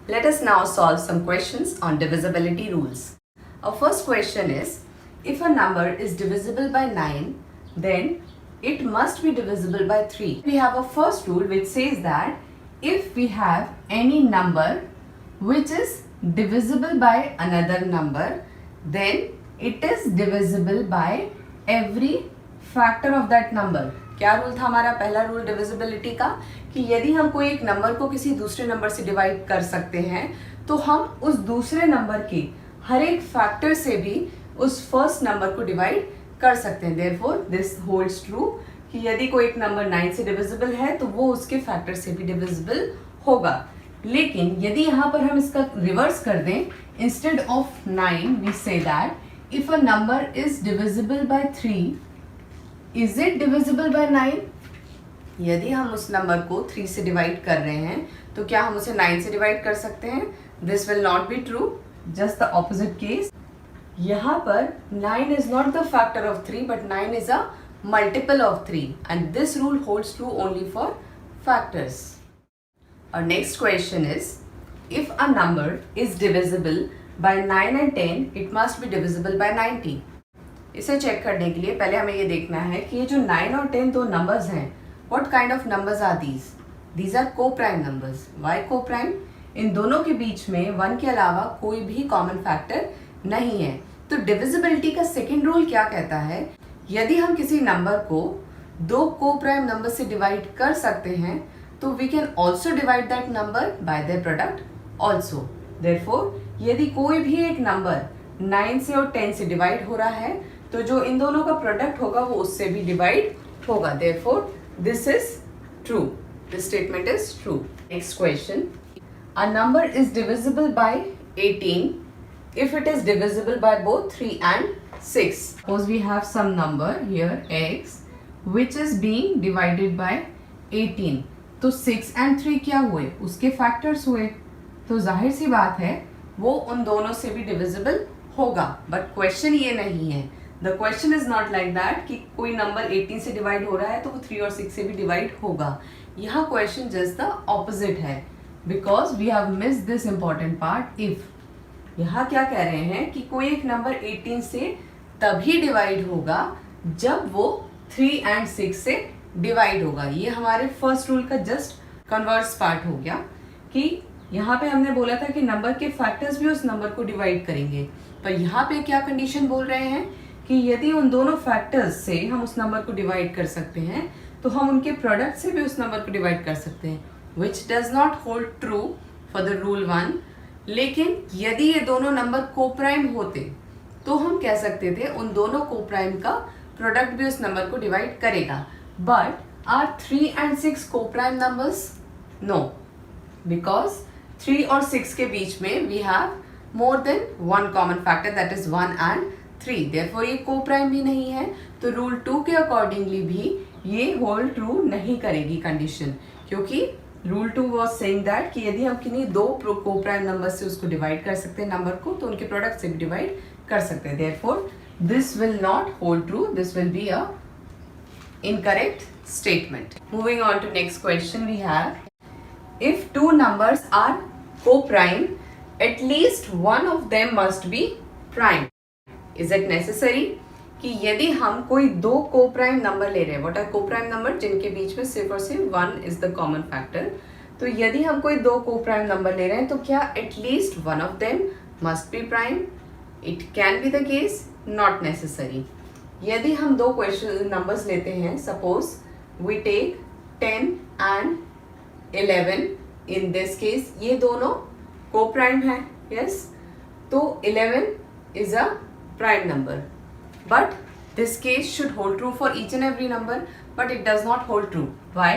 Let us now solve some questions on divisibility rules. Our first question is, if a number is divisible by 9, then it must be divisible by 3. We have a first rule which says that if we have any number which is divisible by another number, then it is divisible by every factor of that number. क्या rule था हमारा पहला rule divisibility का, कि यदि हम कोई एक नंबर को किसी दूसरे नंबर से डिवाइड कर सकते हैं तो हम उस दूसरे नंबर के हर एक फैक्टर से भी उस फर्स्ट नंबर को डिवाइड कर सकते हैं. देयरफॉर दिस होल्ड्स ट्रू कि यदि कोई एक नंबर 9 से डिविजिबल है तो वो उसके फैक्टर से भी डिविजिबल होगा. लेकिन यदि यहाँ पर हम इसका रिवर्स कर दें, instead of 9 we say that if a number is divisible by 3, is it divisible by 9? यदि हम उस नंबर को 3 से डिवाइड कर रहे हैं तो क्या हम उसे 9 से डिवाइड कर सकते हैं? This will not be true, just the opposite case. यहाँ पर 9 is not the factor of 3 but 9 is a multiple of 3 and this rule holds true only for factors. Our next question is, if a number is divisible by 9 and 10, it must be divisible by 90. इसे check करने के लिए पहले हमें ये देखना है कि ये जो 9 और 10 दो नंबर्स हैं, what kind of numbers are these? These are co-prime numbers. Why co-prime? इन दोनों के बीच में 1 के अलावा कोई भी कॉमन फैक्टर नहीं है. तो डिविजिबिलिटी का सेकेंड रूल क्या कहता है? यदि हम किसी नंबर को दो को प्राइम नंबर से डिवाइड कर सकते हैं तो we can also divide that number by their product also. Therefore यदि कोई भी एक नंबर 9 से और 10 से डिवाइड हो रहा है तो जो इन दोनों का प्रोडक्ट होगा वो उससे भी डिवाइड होगा. Therefore this is true, this statement is true. Next question, a number is divisible bye 18 if it is divisible by both 3 and 6. Suppose we have some number here x which is being divided by 18. तो 6 and 3 क्या हुए? उसके factors हुए. तो जाहिर सी बात है वो उन दोनों से भी डिविजिबल होगा. बट क्वेश्चन ये नहीं है. The question is not like that कि कोई नंबर 18 से डिवाइड हो रहा है तो वो 3 और 6 से भी डिवाइड होगा. यहाँ क्वेश्चन जस्ट द ऑपोजिट है, because we have missed this important part. If यहाँ क्या कह रहे हैं कि कोई एक नंबर 18 से तभी डिवाइड होगा जब वो 3 and 6 से डिवाइड होगा. ये हमारे फर्स्ट रूल का जस्ट कन्वर्स पार्ट हो गया कि यहाँ पे हमने बोला था कि नंबर के फैक्टर्स भी उस नंबर को डिवाइड करेंगे. पर यहाँ पे क्या कंडीशन बोल रहे हैं कि यदि उन दोनों फैक्टर्स से हम उस नंबर को डिवाइड कर सकते हैं तो हम उनके प्रोडक्ट से भी उस नंबर को डिवाइड कर सकते हैं, which does not hold true for the rule 1. लेकिन यदि ये दोनों नंबर कोप्राइम होते तो हम कह सकते थे उन दोनों कोप्राइम का प्रोडक्ट भी उस नंबर को डिवाइड करेगा. But are 3 and 6 coprime numbers? No, because 3 और 6 के बीच में we have more than one common factor, that is 1 and 3. Therefore ये कोप्राइम भी नहीं है. तो रूल 2 के अकॉर्डिंगली भी ये होल्ड ट्रू नहीं करेगी कंडीशन, क्योंकि रूल 2 वॉज सेइंग दैट कि यदि हम किन्हीं दो कोप्राइम नंबर से उसको डिवाइड कर सकते हैं नंबर को तो उनके प्रोडक्ट से भी डिवाइड कर सकते हैं. Therefore this will not hold true, this will be a incorrect statement. Moving on to next question, we have, if two numbers are coprime at least one of them must be prime. Is it necessary कि यदि हम कोई दो coprime number ले रहे हैं, what are coprime number, जिनके बीच में सिर्फ और सिर्फ 1 इज द कॉमन फैक्टर. तो यदि हम कोई दो कोप्राइम नंबर ले रहे हैं तो क्या at least one of them must be prime? It can be the case, not necessary. यदि हम दो क्वेश्चन नंबर्स लेते हैं, suppose we take 10 and 11. In this case ये दोनों कोप्राइम है, यस. तो 11 is a prime number. But this case should hold true for each and every number, but it does not hold true. Why?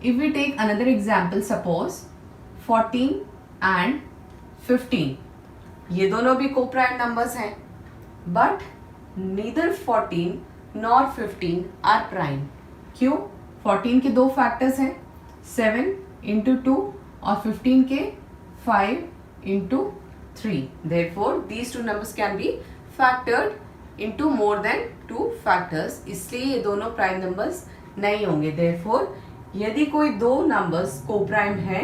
If we take another example, suppose 14 and 15. ये दोनों भी co-prime numbers हैं, but neither 14 nor 15 are prime. क्यों? 14 के दो factors हैं, 7 into 2 और 15 के 5 into 3. Therefore, these two numbers can be factored into more than 2 factors. इसलिए ये दोनों प्राइम नंबर्स नहीं होंगे. Therefore, यदि कोई दो नंबर्स को प्राइम है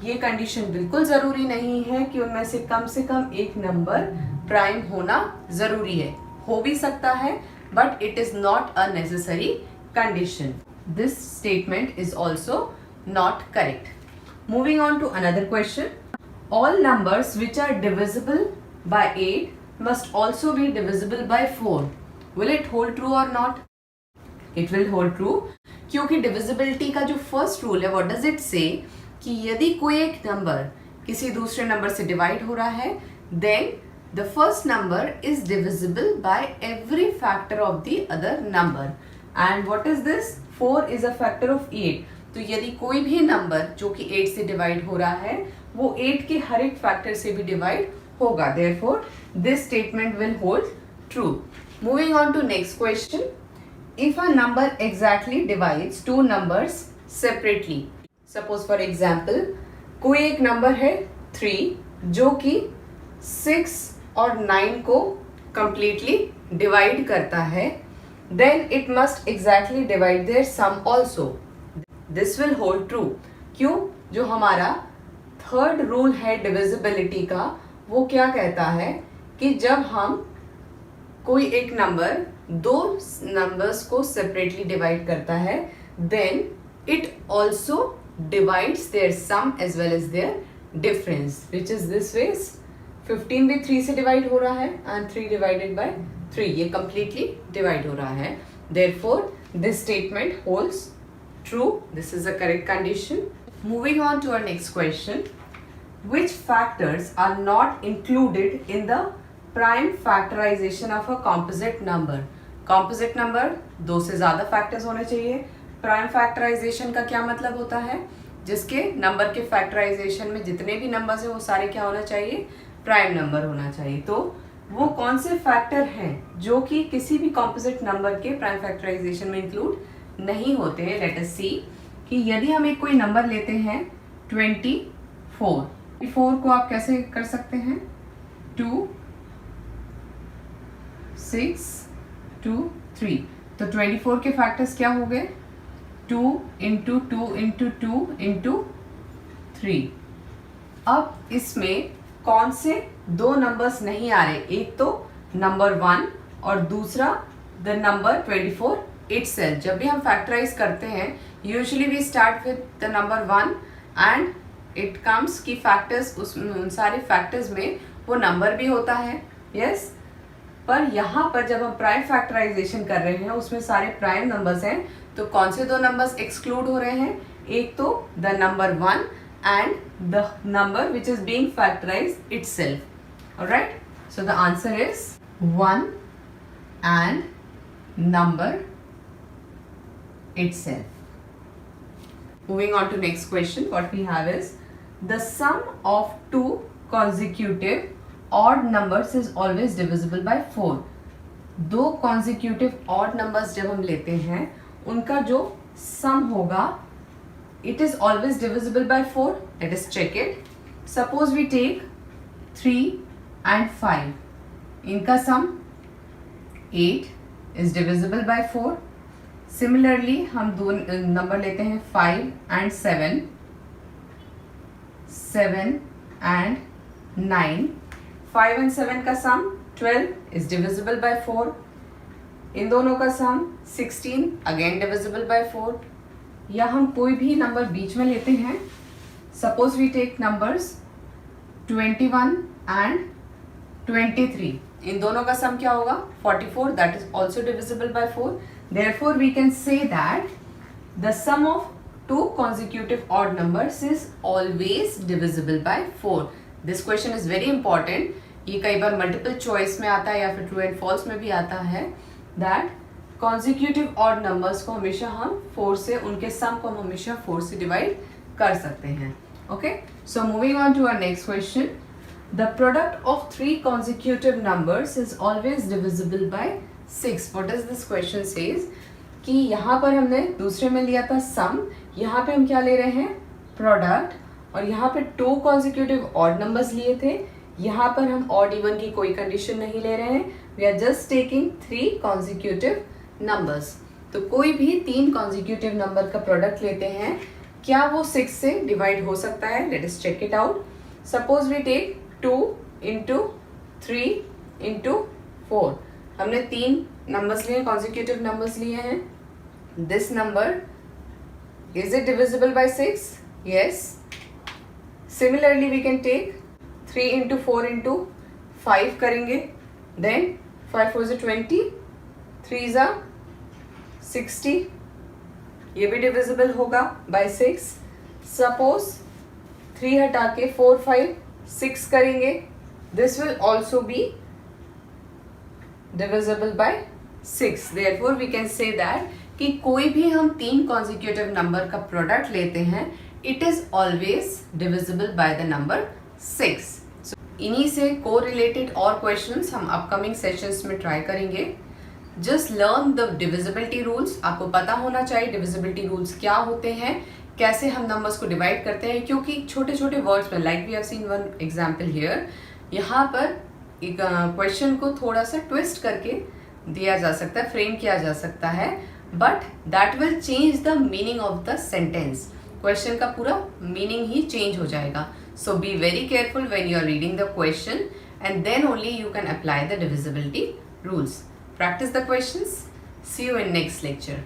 ये कंडीशन बिल्कुल ज़रूरी नहीं है कि उनमें से कम एक नंबर प्राइम होना ज़रूरी है, हो भी सकता है, but it is not a necessary condition. This statement is also not correct. Moving on to another question. All numbers which are divisible by 8 must also be divisible by 4. Will it hold true or not? It will hold true, क्योंकि divisibility का जो first rule है, what does it से, कि यदि कोई एक number किसी दूसरे नंबर से डिवाइड हो रहा है, then the first number is divisible by every factor of the other number. And what is this? 4 is a factor of 8. तो यदि कोई भी नंबर जो कि 8 से डिवाइड हो रहा है, वो 8 के हर एक फैक्टर से भी डिवाइड होगा. Therefore this statement will hold true. Moving on to next question. If a number exactly divides two numbers separately, suppose for example कोई एक नंबर है 3 जो कि 6 और 9 को completely divide करता है, then it must exactly divide their sum also. This will hold true. क्यों? जो हमारा थर्ड रूल है डिविजिबिलिटी का, वो क्या कहता है कि जब हम कोई एक नंबर दो नंबर्स को सेपरेटली डिवाइड करता है, then it also divides their sum as well as their difference, which is this ways. 15 भी 3 से डिवाइड हो रहा है एंड 3 डिवाइडेड बाय 3, ये कंप्लीटली डिवाइड हो रहा है. Therefore this statement holds true. This is a correct condition. Moving on to our next question. Which factors are not included in the prime factorization of a composite number? Composite number दो से ज़्यादा factors होने चाहिए. Prime factorization का क्या मतलब होता है? जिसके नंबर के फैक्टराइजेशन में जितने भी नंबर्स हैं वो सारे क्या होना चाहिए? प्राइम नंबर होना चाहिए. तो वो कौन से फैक्टर हैं जो कि किसी भी कॉम्पोजिट नंबर के प्राइम फैक्टराइजेशन में इंक्लूड नहीं होते हैं? लेट अस सी कि यदि हम एक कोई नंबर लेते हैं 24. 4 को आप कैसे कर सकते हैं? 2, 6, 2, 3. तो 24 के फैक्टर्स क्या हो गए? 2 इंटू 2 इंटू 2 इंटू 3. अब इसमें कौन से दो नंबर्स नहीं आ रहे? एक तो नंबर 1 और दूसरा द नंबर 24 इटसेल्फ. जब भी हम फैक्टराइज करते हैं, usually we start with the number 1 and it comes की फैक्टर्स, उन सारे फैक्टर्स में वो नंबर भी होता है. यस, पर यहाँ पर जब हम प्राइम फैक्टराइजेशन कर रहे हैं, उसमें सारे प्राइम नंबर्स हैं, तो कौन से दो नंबर्स एक्सक्लूड हो रहे हैं? एक तो the number 1 and the number which is being factorised itself. Alright, so the answer is 1 and number itself. Moving on to next question, what we have is the sum of two consecutive odd numbers is always divisible by 4. दो consecutive odd numbers जब हम लेते हैं, उनका जो sum होगा, it is always divisible by 4. Let us check it. Suppose we take 3 and 5. इनका sum 8 is divisible by 4. Similarly हम दो नंबर लेते हैं 5 एंड 7, 7 एंड 9. 5 एंड 7 का सम 12 इज डिविजिबल बाय 4. इन दोनों का सम 16 अगेन डिविजिबल बाय 4. या हम कोई भी नंबर बीच में लेते हैं. Suppose we take numbers 21 and 23. इन दोनों का सम क्या होगा? 44. That is also divisible by 4. Therefore, we can say that the sum of two consecutive odd numbers is always divisible by 4. This question is very important. ये कई बार multiple choice में आता है या फिर true and false में भी आता है that consecutive odd numbers को हमेशा हम 4 से, उनके sum को हम हमेशा 4 से divide कर सकते हैं. Okay? So moving on to our next question. The product of three consecutive numbers is always divisible by 6. What does this question says? कि यहाँ पर हमने दूसरे में लिया था सम, यहाँ पे हम क्या ले रहे हैं? प्रोडक्ट. और यहाँ पे 2 consecutive odd numbers लिए थे, यहाँ पर हम odd even की कोई कंडीशन नहीं ले रहे हैं. We are just taking 3 consecutive numbers. तो कोई भी 3 consecutive नंबर का प्रोडक्ट लेते हैं, क्या वो 6 से डिवाइड हो सकता है? Let us check it out. Suppose we take 2 into 3 into 4. हमने 3 नंबर्स लिए, कॉन्जिक्यूटिव नंबर्स लिए हैं. This number, is it divisible by 6? Yes. Similarly we can take 3 into 4 into 5 करेंगे. Then 5 4 is 20, 3 is 60. ये भी डिविजिबल होगा बाय 6. सपोज 3 हटा के 4 5 6 करेंगे. This will also be divisible by 6. Therefore we can say that कि कोई भी हम 3 कॉन्जिक्यूटिव नंबर का प्रोडक्ट लेते हैं, it is always divisible by the number 6. इन्हीं से को रिलेटेड और क्वेश्चंस हम अपकमिंग सेशंस में ट्राई करेंगे. Just learn the divisibility rules. आपको पता होना चाहिए डिविजिबिलिटी रूल्स क्या होते हैं, कैसे हम नंबर्स को डिवाइड करते हैं, क्योंकि छोटे छोटे वर्ड्स में, like we have seen one example here, यहाँ पर एक क्वेश्चन को थोड़ा सा ट्विस्ट करके दिया जा सकता है, फ्रेम किया जा सकता है, but that will change the meaning of the sentence. Question का पूरा मीनिंग ही चेंज हो जाएगा. So be very careful when you are reading the question and then only you can apply the divisibility rules. Practice the questions. See you in next lecture.